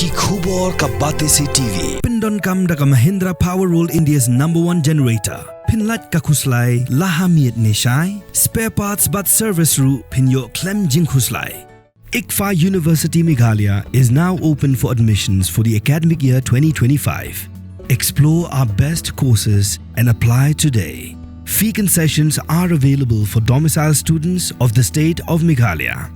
Ki khubor ka bate si TV. Pindon kam da ka Mahindra Power Roll India's #1 generator. Pinlat ka khuslai lahamiet nishai. Spare parts but service ru pinyo klem jing khuslai. ICFA University Meghalaya is now open for admissions for the academic year 2025. Explore our best courses and apply today. Fee concessions are available for domicile students of the state of Meghalaya.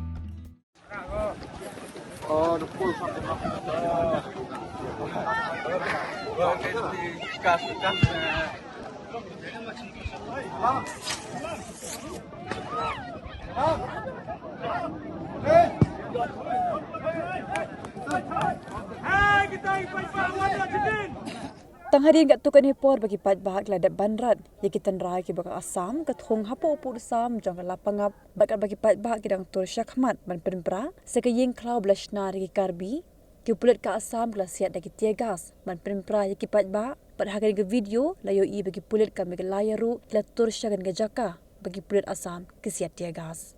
Tang hari gat tukan hipor bagi pat bahak ladat bandrat ya kita Tynrai ki baka Assam kat hong hapo pu Assam jang lapangap bakat bagi pat bahak kidang tur syakmat ban penpra sekayeng klau blashna ri karbi ki Pulit ka Assam kla Siat dagi tiegas ban penpra ya ki pat bahak pat hagan ke video layo I bagi Pulit ka Meghalaya ru la tur syagan ga jaka bagi Pulit Assam ki Siat tiegas.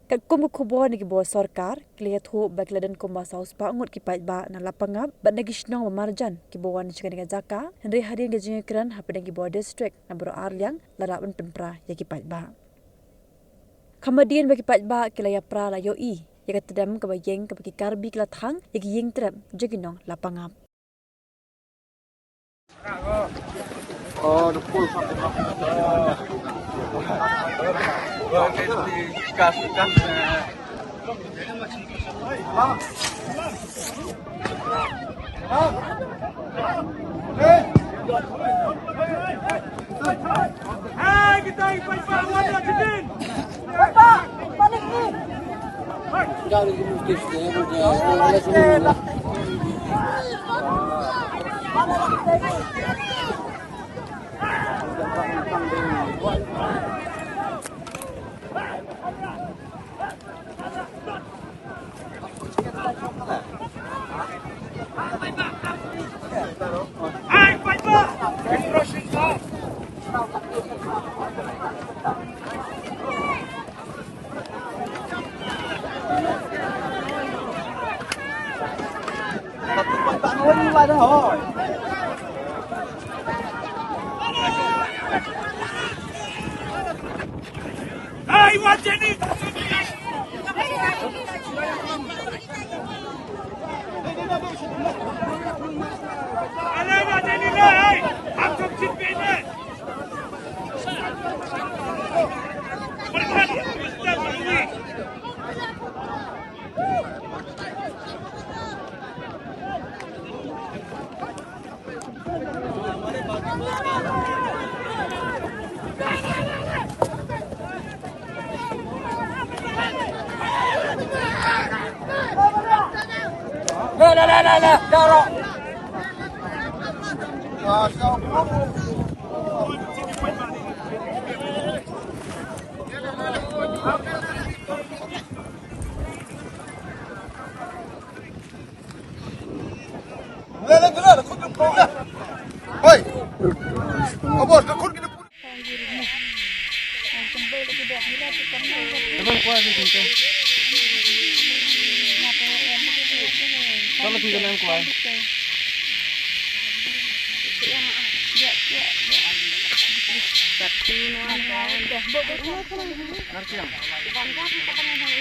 Kat kumu kubor ni kibo sarkar klihat ho bakladan kumba saus pangut ki paitba na lapangap bat nagishnong mamarjan kibo wan chika ni jaka henry hadin ga jingkran hapadang kibo district na bro arliang laraban penpra ya ki paitba kemudian bagi paitba kilaya pra la yo I ya katadam ka bayeng ka bagi karbi kila Tang ya ki yeng trap joginong lapangap the full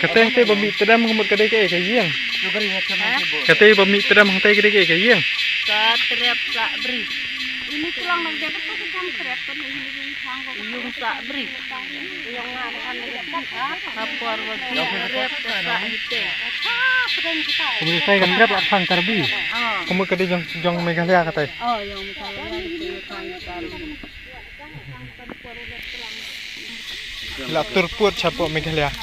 Kateh teh bami tedam ngumut kadai ke Dieng. Kateh bami tedam hang teh kadai ke Dieng. Satrep sak beri. Ini tulang nang dapat tu kan trep kan ini hang kok yung sak beri. Yang ngakan apa arwah trep sak hite. Pren kita. Kemudian saya kan trep hang karbi. Kemudian kadai jong Meghalaya kateh. Oh, yang Meghalaya itu hang karbi. La turput capok Meghalaya.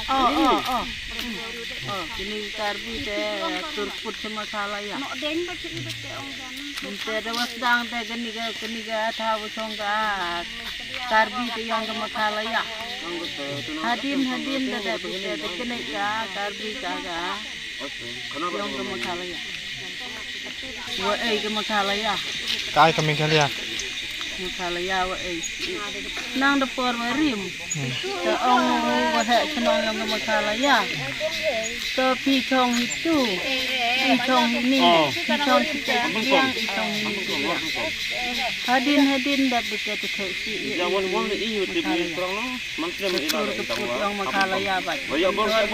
Ini karbi teh turput sama Meghalaya. Nok deng baca ibu teh ong dan. Teh dawas dang teh keniga tahu songga karbi teh yang ke Meghalaya. Hadin dah teh keniga karbi kaga. Yang ke Meghalaya. Wa ke Meghalaya. Kai ke Meghalaya. Meghalaya wa nang da por wa rim ta ong wa ha chnong yang Meghalaya to pi chong hitu pi chong ini pi chong kita yang pi chong ini hadin da bika te si ya won iu te bi prong no mantre me ila ta wa yang Meghalaya ba ya bor yang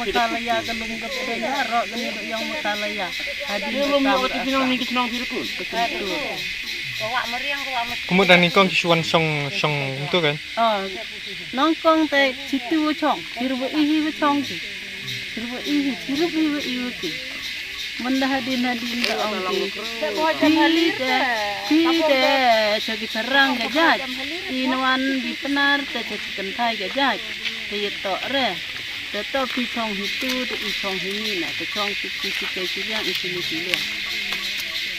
Meghalaya galung ka pedenya ro gani yang Meghalaya hadin lo mi oti pinong ni kitnong dirku Kemudian ni kong kisuan song itu kan? Nongkong te situ chong, siru ihi chong ki, siru ihi ki. Menda hadin ta ong ki. Pi de chagi sarang gajaj, inwan di penar te chagi kentai gajaj, te to re. Te to pi chong hitu te i chong hini na, te chong ki yang isini kiliang.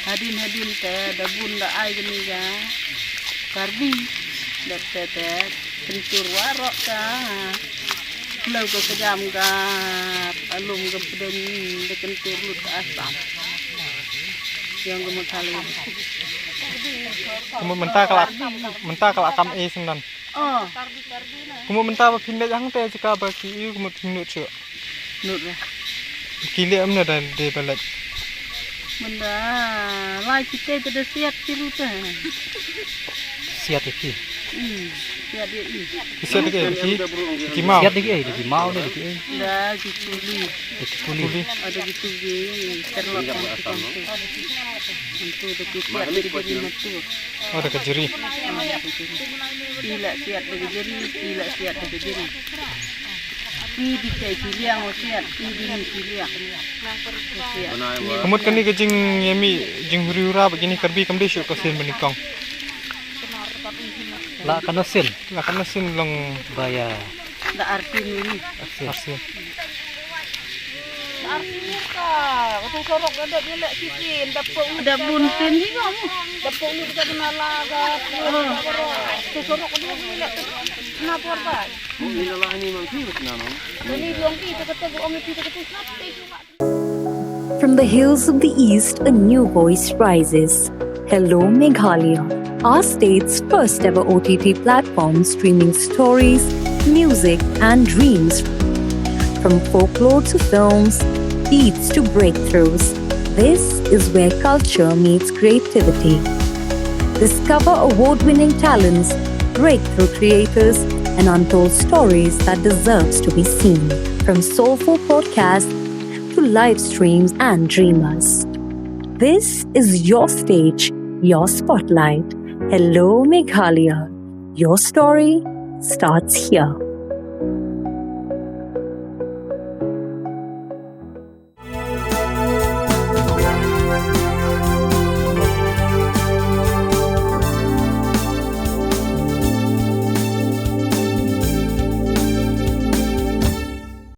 Hadin te da bunda ai gani ga karbi da te pentur warok ka lau ko kejam ga alum ga peden de kentur lut Assam yang ga Meghalaya Kemudian mentah kalau akam sendan. Kemudian mentah apa pindah yang te jika bagi iu kemudian nut cuk. Nut lah. Kili amna dan de balik. Menda lai kita ada siat tiru teh. Siat iki. Siat dia ini. Siat iki mau. Siat iki mau ni iki. Dah kuli. Kuli. Ada gitu ge terlok kan. Untuk dekat siat dari matu. Oh dekat jeri. Pila siat dari jeri, pila siat dari jeri. Ini kai kiliang siat, ini kiliang. Kemudian kini kejing yami jing huri-hura begini karbi kamde syuk kasin menikong. La kanasin long baya. Da arti ini. Arsin. Artinya ka, betul sorok ada dia sisin, ada buntin ni kamu. Dapur ni kita kena laga. Tu sorok dia ni kenapa apa? Ini lah ini mangki betul Ini belum kita kata orang itu kata From the hills of the east, a new voice rises. Hello Meghalaya, our state's first ever OTT platform streaming stories, music and dreams. From folklore to films, beats to breakthroughs, this is where culture meets creativity. Discover award-winning talents, breakthrough creators, and untold stories that deserves to be seen. From soulful podcasts to live streams and dreamers. This is your stage, your spotlight. Hello Meghalaya. Your story starts here.